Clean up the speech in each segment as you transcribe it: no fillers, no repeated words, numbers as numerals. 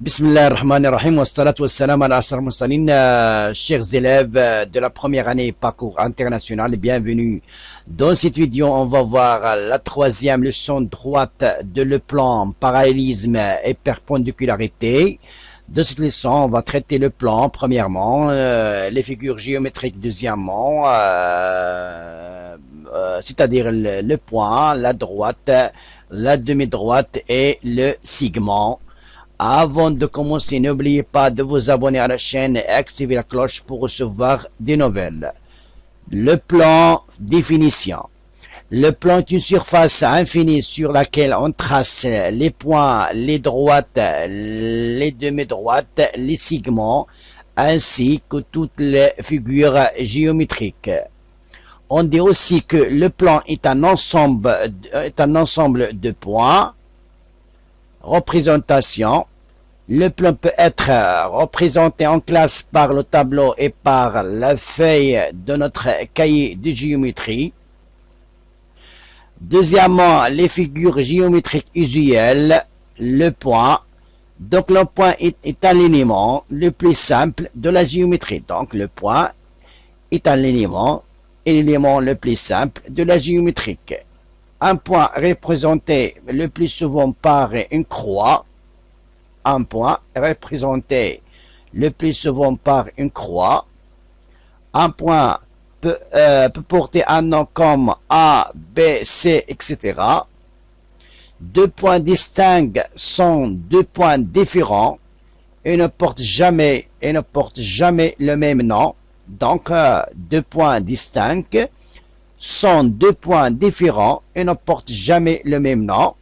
Bismillah ar-Rahman ar-Rahim, wa salatu wa salam ala ashraf al-mursalin. Chers élèves de la première année parcours international, bienvenue. Dans cette vidéo, on va voir la troisième leçon droite de le plan parallélisme et perpendicularité. De cette leçon, on va traiter le plan, premièrement, les figures géométriques, deuxièmement, c'est-à-dire le point, la droite, la demi-droite et le segment. Avant de commencer, n'oubliez pas de vous abonner à la chaîne et activer la cloche pour recevoir des nouvelles. Le plan, définition. Le plan est une surface infinie sur laquelle on trace les points, les droites, les demi-droites, les segments, ainsi que toutes les figures géométriques. On dit aussi que le plan est un ensemble de points. Représentation. Le plan peut être représenté en classe par le tableau et par la feuille de notre cahier de géométrie. Deuxièmement, les figures géométriques usuelles, le point. Donc le point est un élément le plus simple de la géométrie. Donc le point est un élément le plus simple de la géométrie. Un point représenté le plus souvent par une croix. Un point représenté le plus souvent par une croix. Un point peut porter un nom comme A, B, C, etc. Deux points distincts sont deux points différents et ne portent jamais le même nom. Donc, deux points distincts sont deux points différents et ne portent jamais le même nom.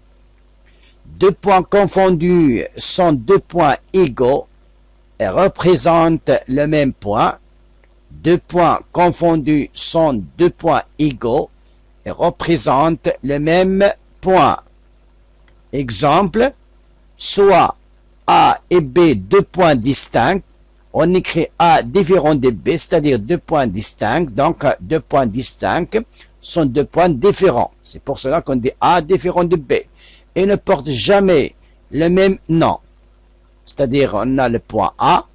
Deux points confondus sont deux points égaux et représentent le même point. Deux points confondus sont deux points égaux et représentent le même point. Exemple, soit A et B deux points distincts. On écrit A différent de B, c'est-à-dire deux points distincts. Donc, deux points distincts sont deux points différents. C'est pour cela qu'on dit A différent de B. Et ne portent jamais le même nom. C'est-à-dire, on a le point A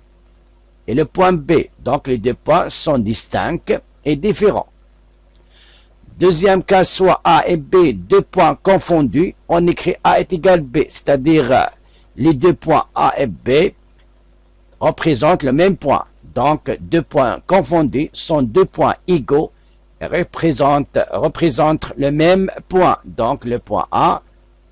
et le point B. Donc, les deux points sont distincts et différents. Deuxième cas, soit A et B, deux points confondus. On écrit A est égal B, c'est-à-dire les deux points A et B représentent le même point. Donc, deux points confondus sont deux points égaux et représentent le même point. Donc, le point A,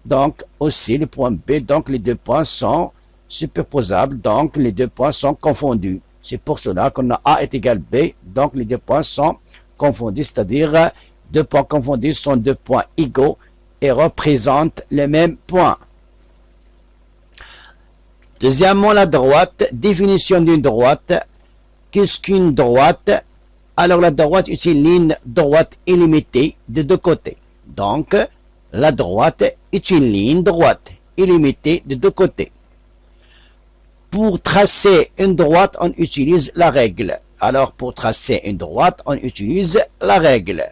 donc aussi le point B. Donc, les deux points sont superposables. Donc, les deux points sont confondus. C'est pour cela qu'on a A est égal B. Donc, les deux points sont confondus, c'est-à-dire deux points confondus sont deux points égaux et représentent le même point. Deuxièmement, la droite. Définition d'une droite. Qu'est-ce qu'une droite? Alors, la droite est une ligne droite illimitée de deux côtés. Donc, la droite est une ligne droite illimitée de deux côtés. Pour tracer une droite, on utilise la règle. Alors, pour tracer une droite, on utilise la règle.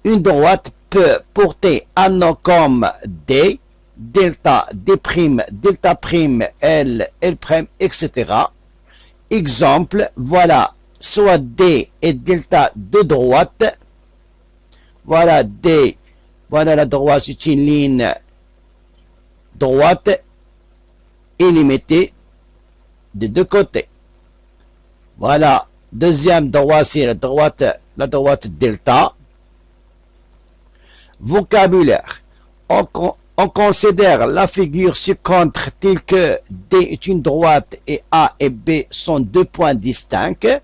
Une droite peut porter un nom comme D, delta, D', delta prime, L, L', etc. Exemple, voilà, soit D et delta de droite. Voilà D, voilà la droite, c'est une ligne droite illimitée de deux côtés. Voilà, deuxième droite, c'est la droite delta. Vocabulaire. On considère la figure ci-contre telle que D est une droite et A et B sont deux points distincts.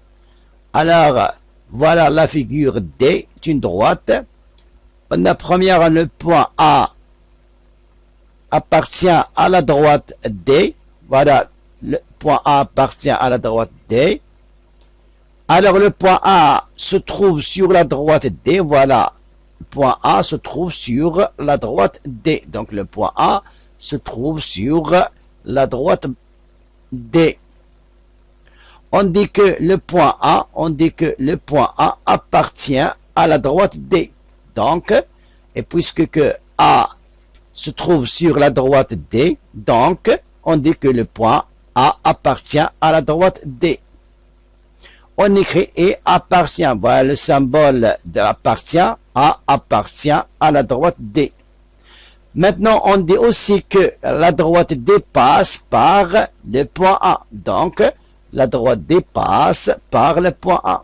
Alors, voilà la figure D est une droite. La première, le point A appartient à la droite D. Voilà, le point A appartient à la droite D. Alors, le point A se trouve sur la droite D. Voilà. Le point A se trouve sur la droite D. Donc, le point A se trouve sur la droite D. On dit que le point A appartient à la droite D. Donc, et puisque que A se trouve sur la droite D, donc, on dit que le point A appartient à la droite D. On écrit et appartient. Voilà le symbole de appartient. A appartient à la droite D. Maintenant, on dit aussi que la droite D passe par le point A. Donc, la droite D passe par le point A.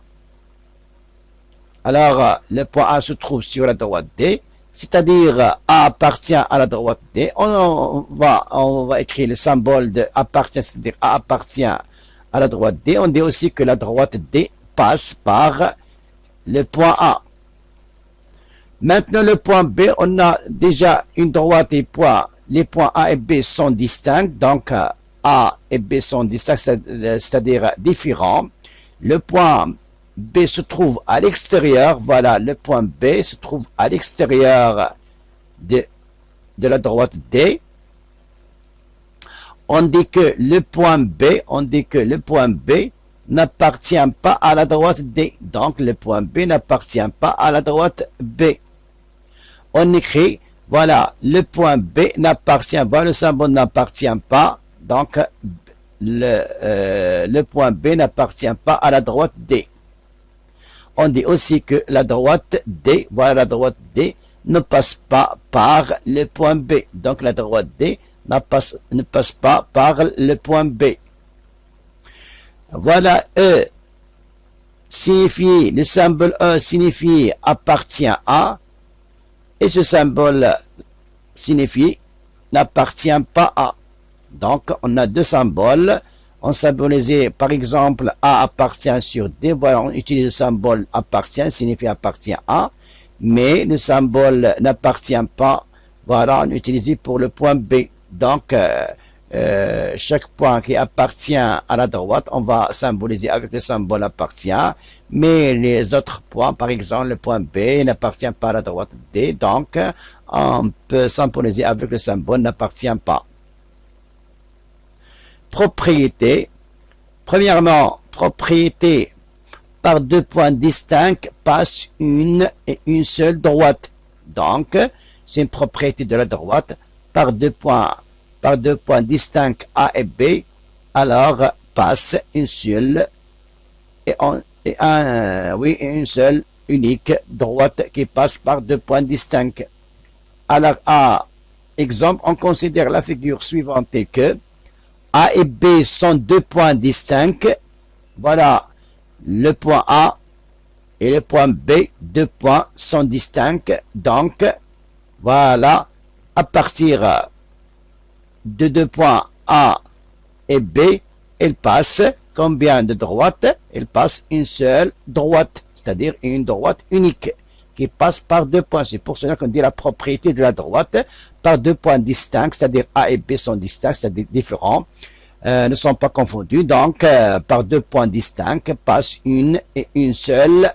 Alors, le point A se trouve sur la droite D, c'est-à-dire A appartient à la droite D. On va écrire le symbole de appartient, c'est-à-dire A appartient à la droite D. On dit aussi que la droite D passe par le point A. Maintenant, le point B, on a déjà une droite et point. Les points A et B sont distincts, donc A et B sont distincts, c'est-à-dire différents. Le point B se trouve à l'extérieur, voilà, le point B se trouve à l'extérieur de la droite D. On dit que le point B, n'appartient pas à la droite D. Donc, le point B n'appartient pas à la droite B. On écrit, voilà, le point B n'appartient pas, le symbole n'appartient pas, donc le point B n'appartient pas à la droite D. On dit aussi que la droite D, voilà la droite D, ne passe pas par le point B. Donc la droite D ne passe pas par le point B. Voilà E signifie, le symbole E signifie appartient à, et ce symbole signifie n'appartient pas à. Donc, on a deux symboles. On symbolisait, par exemple, A appartient sur D. Voilà, on utilise le symbole appartient, signifie appartient à. Mais le symbole n'appartient pas. Voilà, on utilise pour le point B. Donc, chaque point qui appartient à la droite, on va symboliser avec le symbole appartient, mais les autres points, par exemple le point B, n'appartient pas à la droite D, donc on peut symboliser avec le symbole n'appartient pas. Propriété. Premièrement, propriété par deux points distincts passe une et une seule droite. Donc, c'est une propriété de la droite par deux points distincts A et B, alors passe une seule une seule unique droite qui passe par deux points distincts. Alors, à exemple, on considère la figure suivante que A et B sont deux points distincts. Voilà, le point A et le point B, deux points sont distincts. Donc, voilà, à partir de deux points A et B, il passe combien de droites? Il passe une seule droite, c'est-à-dire une droite unique qui passe par deux points. C'est pour cela qu'on dit la propriété de la droite par deux points distincts, c'est-à-dire A et B sont distincts, c'est-à-dire différents, ne sont pas confondus. Donc, par deux points distincts passe une et une seule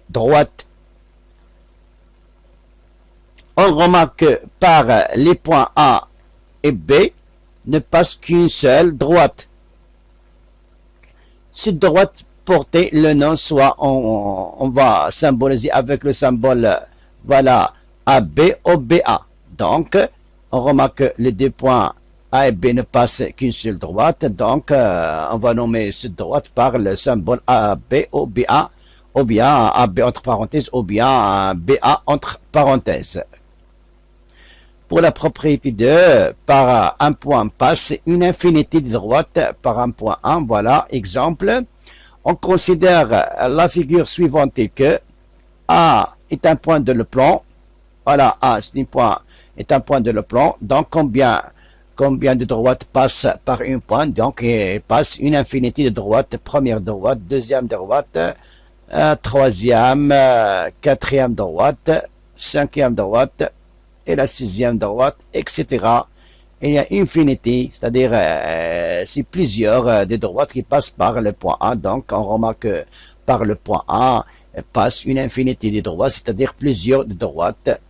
droite. On remarque que par les points A et B ne passe qu'une seule droite. Cette droite portait le nom, soit on va symboliser avec le symbole, voilà, AB ou BA. Donc, on remarque que les deux points A et B ne passent qu'une seule droite. Donc, on va nommer cette droite par le symbole AB ou BA, ou bien AB entre parenthèses, ou bien BA entre parenthèses. Pour la propriété de par un point passe une infinité de droites par un point 1. Voilà, exemple. On considère la figure suivante que A est un point de le plan. Voilà, A est un point de le plan. Donc, combien de droites passent par un point? Donc, il passe une infinité de droites. Première droite, deuxième droite, troisième, quatrième droite, cinquième droite, et la sixième droite, etc. Il y a infinité, c'est-à-dire c'est plusieurs des droites qui passent par le point A. Donc, on remarque que par le point A passe une infinité de droites, c'est-à-dire plusieurs de droites.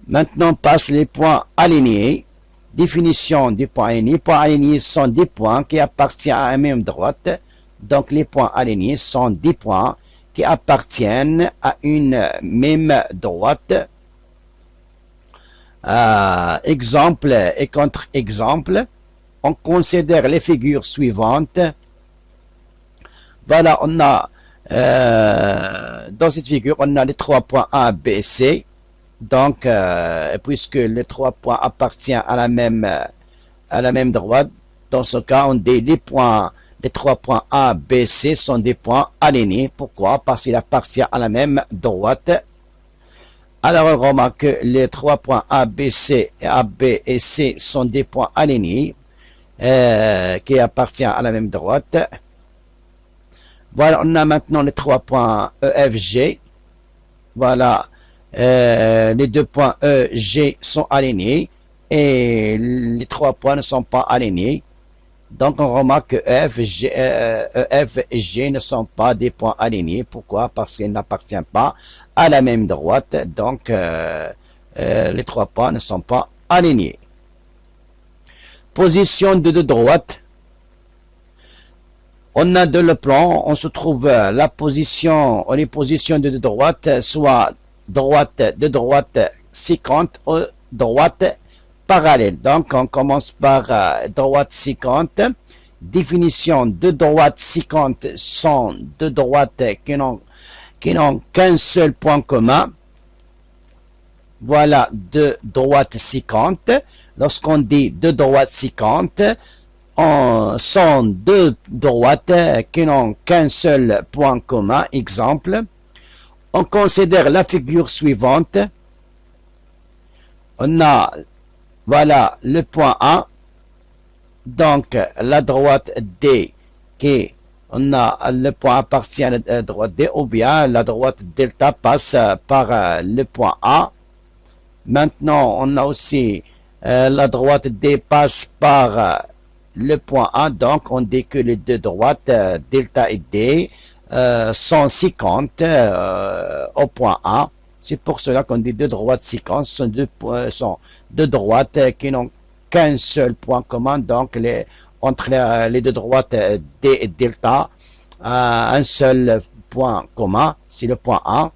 Maintenant, passe les points alignés. Définition des points alignés. Les points alignés sont des points qui appartiennent à la même droite. Donc, les points alignés sont des points qui appartiennent à une même droite. Exemple et contre-exemple. on considère les figures suivantes. Voilà, on a dans cette figure, on a les 3 points A, B, C. Donc, puisque les 3 points appartiennent à la même droite, dans ce cas, on dit les 3 points A, B, C sont des points alignés. Pourquoi? Parce qu'ils appartiennent à la même droite. Alors, on remarque que les 3 points A, B, C, A, B et C sont des points alignés qui appartiennent à la même droite. Voilà, on a maintenant les 3 points E, F, G. Voilà, les 2 points E, G sont alignés et les 3 points ne sont pas alignés. Donc, on remarque que F et G ne sont pas des points alignés. Pourquoi? Parce qu'ils n'appartiennent pas à la même droite. Donc, les 3 points ne sont pas alignés. Position de deux droites. On a dans le plan, on se trouve la position, les positions de deux droites, soit de droite séquente ou droite parallèle. Donc, on commence par droite séquente. Définition de droite séquente sont deux droites qui n'ont qu'un seul point commun. Voilà deux droites séquentes. Lorsqu'on dit deux droites séquentes, sont deux droites qui n'ont qu'un seul point commun. Exemple, on considère la figure suivante. On a, voilà, le point A. Donc, la droite D, on a le point appartient à la droite D, ou bien la droite delta passe par le point A. Maintenant, on a aussi la droite D passe par le point A, donc on dit que les deux droites delta et D sont séquentes au point A. C'est pour cela qu'on dit deux droites séquentes sont deux droites qui n'ont qu'un seul point commun, donc entre les deux droites D et delta, un seul point commun, c'est le point A.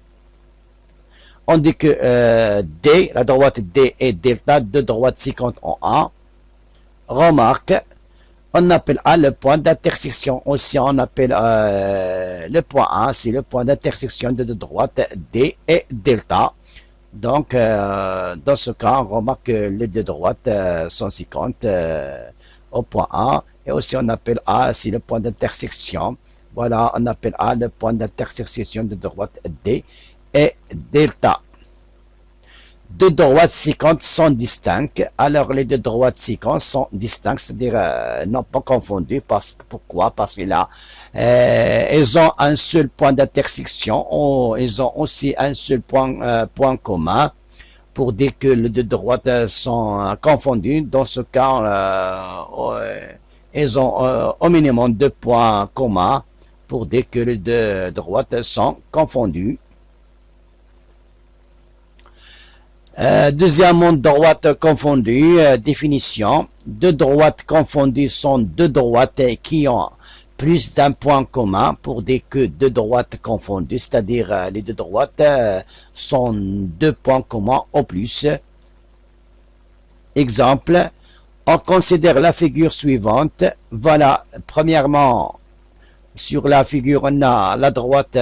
On dit que D, la droite D et delta, deux droites séquentes en A. Remarque, on appelle A le point d'intersection. Aussi, on appelle le point A, c'est le point d'intersection de deux droites D et delta. Donc, dans ce cas, on remarque que les deux droites sont séquentes au point A. Et aussi, on appelle A, c'est le point d'intersection. Voilà, on appelle A le point d'intersection de droite D et delta. Deux droites séquentes sont distinctes. Alors, les deux droites séquentes sont distinctes, c'est-à-dire non pas confondues. Pourquoi? Parce qu'ils ont un seul point d'intersection, ou ils ont aussi un seul point commun. Pour dire que les deux droites sont confondues, dans ce cas, ils ont au minimum deux points communs pour dire que les deux droites sont confondues. Deuxièmement, droite confondue, définition. Deux droites confondues sont deux droites qui ont plus d'un point commun pour dire que deux droites confondues, c'est-à-dire les deux droites sont deux points communs au plus. Exemple, on considère la figure suivante. Voilà, premièrement, sur la figure, on a la droite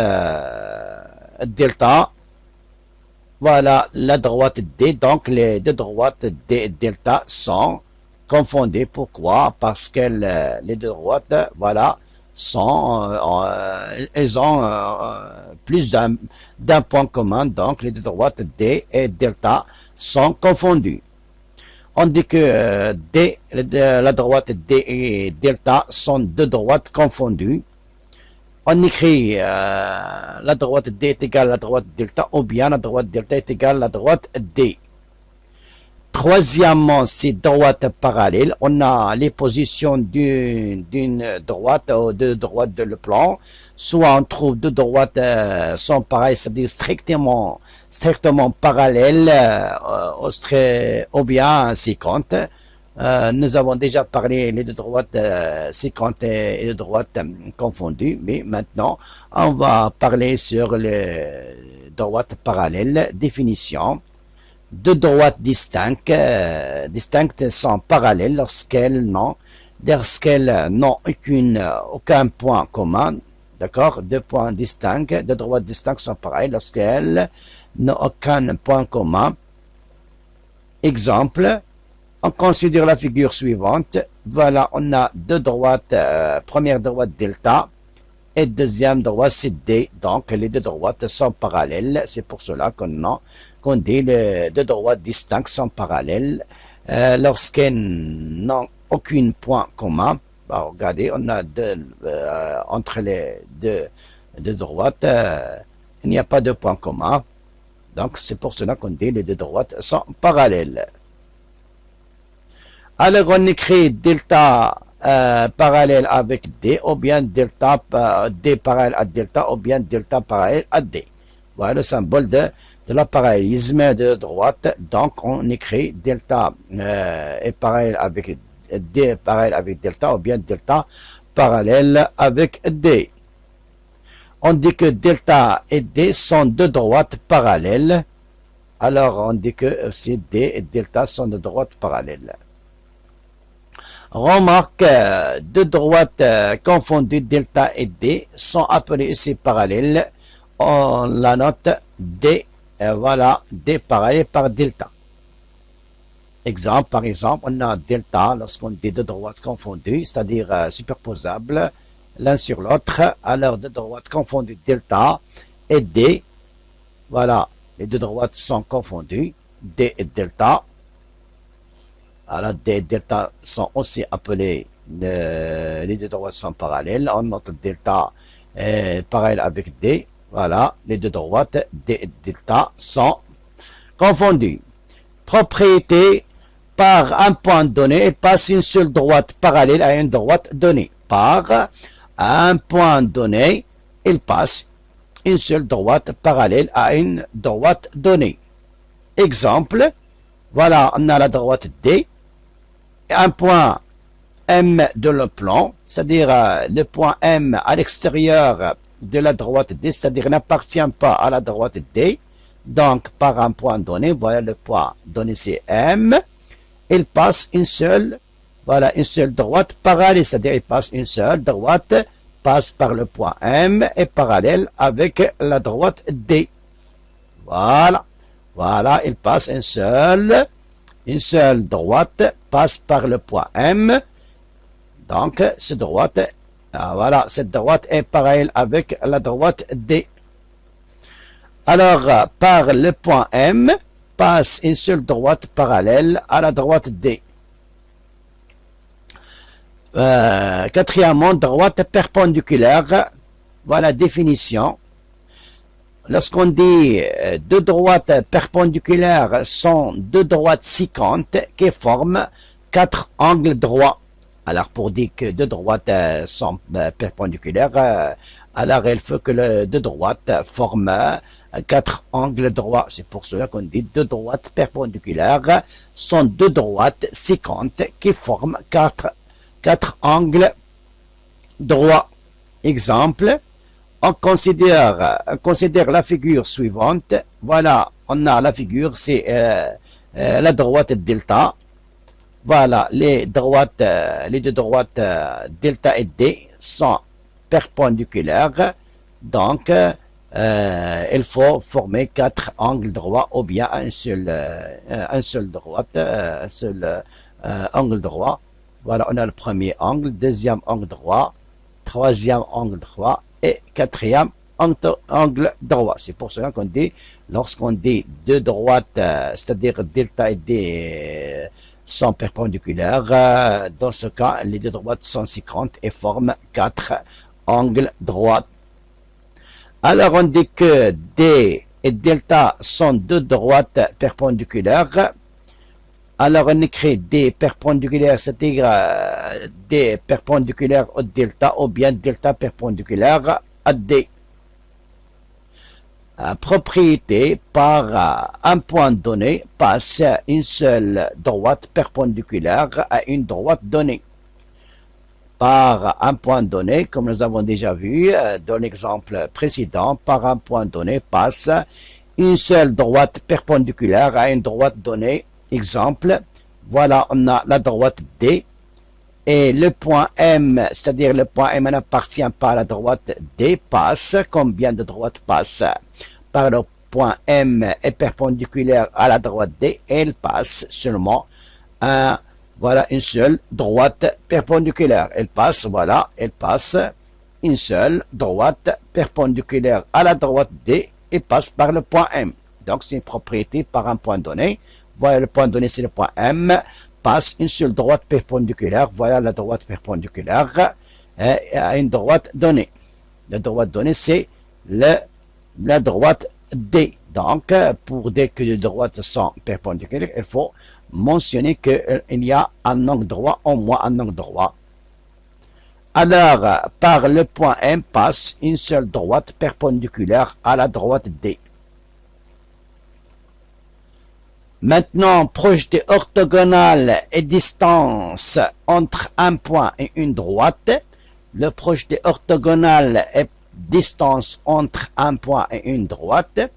delta. Voilà, la droite D, donc les deux droites D et delta sont confondues. Pourquoi? Parce que les deux droites, voilà, elles ont plus d'un point commun, donc les deux droites D et delta sont confondues. On dit que la droite D et delta sont deux droites confondues. On écrit la droite D est égale à la droite delta, ou bien la droite delta est égale à la droite D. Troisièmement, c'est droite parallèle. On a les positions d'une droite ou deux droites de le plan. Soit on trouve deux droites sont pareilles, c'est-à-dire strictement parallèles, ou bien séquentes. Nous avons déjà parlé les deux droites séquentes et les droites confondues, mais maintenant, on va parler sur les droites parallèles. Définition. deux droites distinctes sont parallèles lorsqu'elles n'ont aucun point commun. D'accord? Deux points distincts, deux droites distinctes sont pareilles lorsqu'elles n'ont aucun point commun. Exemple, on considère la figure suivante. Voilà, on a deux droites, première droite delta et deuxième droite c'est D. Donc, les deux droites sont parallèles. C'est pour cela qu'on dit les deux droites distinctes sont parallèles lorsqu'elles n'ont aucun point commun. Bah, regardez, on a entre les deux droites, il n'y a pas de point commun. Donc, c'est pour cela qu'on dit les deux droites sont parallèles. Alors, on écrit delta parallèle avec D, ou bien delta D parallèle à delta, ou bien delta parallèle à D. Voilà le symbole de la parallélisme de droite. Donc, on écrit delta est parallèle avec D parallèle avec delta, ou bien delta parallèle avec D. On dit que delta et D sont deux droites parallèles. Alors, on dit que aussi D et delta sont deux droites parallèles. Remarque, deux droites confondues, delta et D, sont appelées aussi parallèles. On la note D, voilà, D parallèle par delta. Exemple, par exemple, on a delta lorsqu'on dit deux droites confondues, c'est-à-dire superposables l'un sur l'autre. Alors, deux droites confondues, delta et D, voilà, les deux droites sont confondues, D et delta. Alors, D et delta sont aussi appelés, les deux droites sont parallèles. On note delta parallèle avec D. Voilà, les deux droites, D et delta, sont confondues. Propriété, par un point donné, il passe une seule droite parallèle à une droite donnée. Par un point donné, il passe une seule droite parallèle à une droite donnée. Exemple, voilà, on a la droite D, un point M de le plan, c'est-à-dire le point M à l'extérieur de la droite D, c'est-à-dire n'appartient pas à la droite D. Donc, par un point donné, voilà le point donné c'est M, il passe une seule droite parallèle, c'est-à-dire il passe une seule droite, passe par le point M et parallèle avec la droite D. Voilà, il passe une seule droite, passe par le point M. Donc, cette droite est parallèle avec la droite D. Alors, par le point M, passe une seule droite parallèle à la droite D. Quatrièmement, droite perpendiculaire. Voilà, définition. Lorsqu'on dit deux droites perpendiculaires sont deux droites séquentes qui forment quatre angles droits. Alors, pour dire que deux droites sont perpendiculaires, alors il faut que les deux droites forment quatre angles droits. C'est pour cela qu'on dit deux droites perpendiculaires sont deux droites séquentes qui forment quatre angles droits. Exemple, on considère la figure suivante. Voilà, on a la figure, c'est la droite delta. Voilà, les deux droites delta et D sont perpendiculaires. Donc, il faut former quatre angles droits ou bien un seul angle droit. Voilà, on a le premier angle, deuxième angle droit, troisième angle droit et quatrième angle droit. C'est pour cela qu'on dit, lorsqu'on dit deux droites, c'est-à-dire delta et D sont perpendiculaires, dans ce cas, les deux droites sont séquentes et forment quatre angles droits. Alors, on dit que D et delta sont deux droites perpendiculaires. Alors, on écrit D perpendiculaire, c'est-à-dire D perpendiculaire au delta ou bien delta perpendiculaire à D. Propriété, par un point donné, passe une seule droite perpendiculaire à une droite donnée. Par un point donné, comme nous avons déjà vu dans l'exemple précédent, par un point donné passe une seule droite perpendiculaire à une droite donnée. Exemple, voilà, on a la droite D et le point M, c'est-à-dire le point M n'appartient pas à la droite D, passe. Combien de droites passent par le point M est perpendiculaire à la droite D? Elle passe seulement voilà, une seule droite perpendiculaire. Elle passe, voilà, elle passe une seule droite perpendiculaire à la droite D et passe par le point M. Donc, c'est une propriété par un point donné. Voilà, le point donné, c'est le point M. Passe une seule droite perpendiculaire. Voilà la droite perpendiculaire à une droite donnée. La droite donnée, c'est la droite D. Donc, pour dès que les droites sont perpendiculaires, il faut mentionner qu'il y a un angle droit, au moins un angle droit. Alors, par le point M passe une seule droite perpendiculaire à la droite D. Maintenant, projeté orthogonal et distance entre un point et une droite. Le projeté orthogonal est distance entre un point et une droite.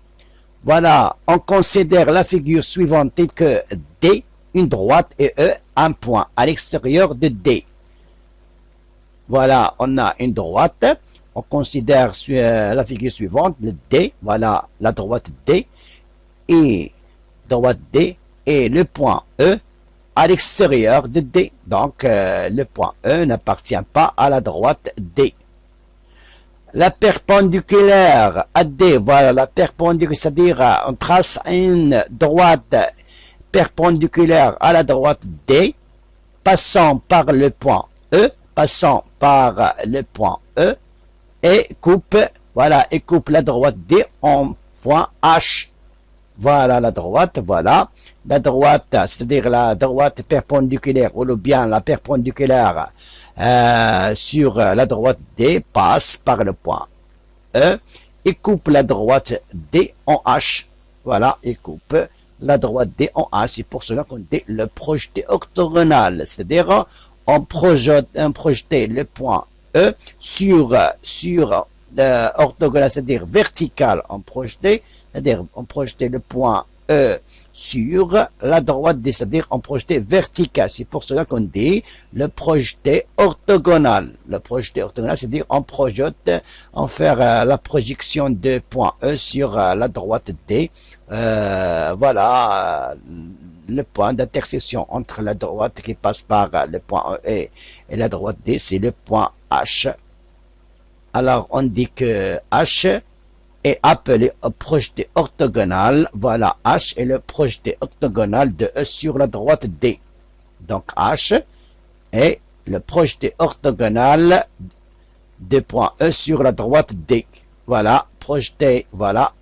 Voilà, on considère la figure suivante telle que D, une droite, et E, un point à l'extérieur de D. Voilà, on a une droite. On considère la figure suivante, le D, voilà la droite D, et droite D, et le point E à l'extérieur de D. Donc, le point E n'appartient pas à la droite D. La perpendiculaire à D, voilà la perpendiculaire, c'est-à-dire on trace une droite perpendiculaire à la droite D, passant par le point E, et coupe, voilà, et coupe la droite D en point H. Voilà la droite, voilà. La droite, c'est-à-dire la droite perpendiculaire, ou bien la perpendiculaire sur la droite D passe par le point E et coupe la droite D en H. Voilà, et coupe la droite D en H. C'est pour cela qu'on dit le projeté orthogonal. C'est-à-dire, on projette le point E sur orthogonal, c'est-à-dire vertical, on projetait le point E sur la droite D, c'est-à-dire on projetait vertical. C'est pour cela qu'on dit le projeté orthogonal. Le projeté orthogonal, c'est-à-dire on fait la projection de point E sur la droite D. Voilà le point d'intersection entre la droite qui passe par le point E et la droite D, c'est le point H. Alors, on dit que H est appelé projeté orthogonal. Voilà, H est le projeté orthogonal de E sur la droite D. Donc, H est le projeté orthogonal de point E sur la droite D. Voilà, projeté, voilà,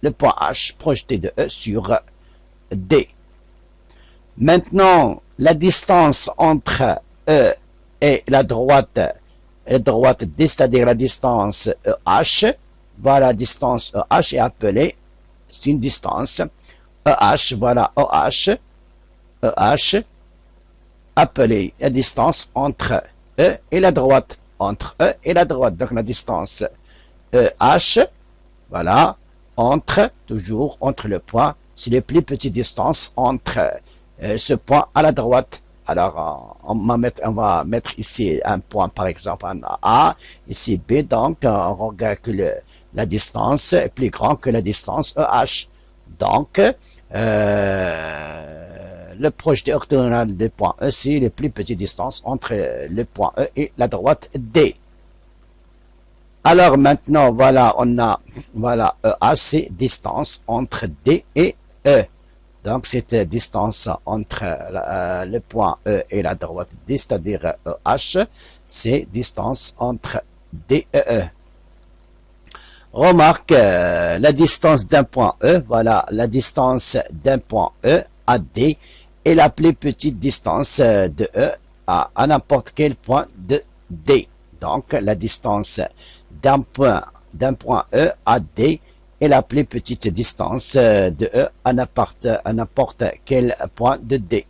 le point H, projeté de E sur D. Maintenant, la distance entre E et la droite D, c'est-à-dire la distance EH, voilà, la distance EH est appelée, c'est une distance EH, voilà, EH, appelée la distance entre E et la droite, donc la distance EH, voilà, toujours entre le point, c'est la plus petite distance entre ce point à la droite. Alors, on va mettre ici un point, par exemple, un A, ici B, donc on regarde que la distance est plus grande que la distance EH. Donc, le projeté orthogonal du point E, c'est la plus petite distance entre le point E et la droite D. Alors maintenant, voilà, on a, voilà, EH, c'est distance entre D et E. Donc, cette distance entre le point E et la droite D, c'est-à-dire EH, c'est distance entre D et E. Remarque, la distance d'un point E, voilà, la distance d'un point E à D est la plus petite distance de E à n'importe quel point de D. Donc, la distance d'un point E à D est la plus petite distance de E à n'importe quel point de D.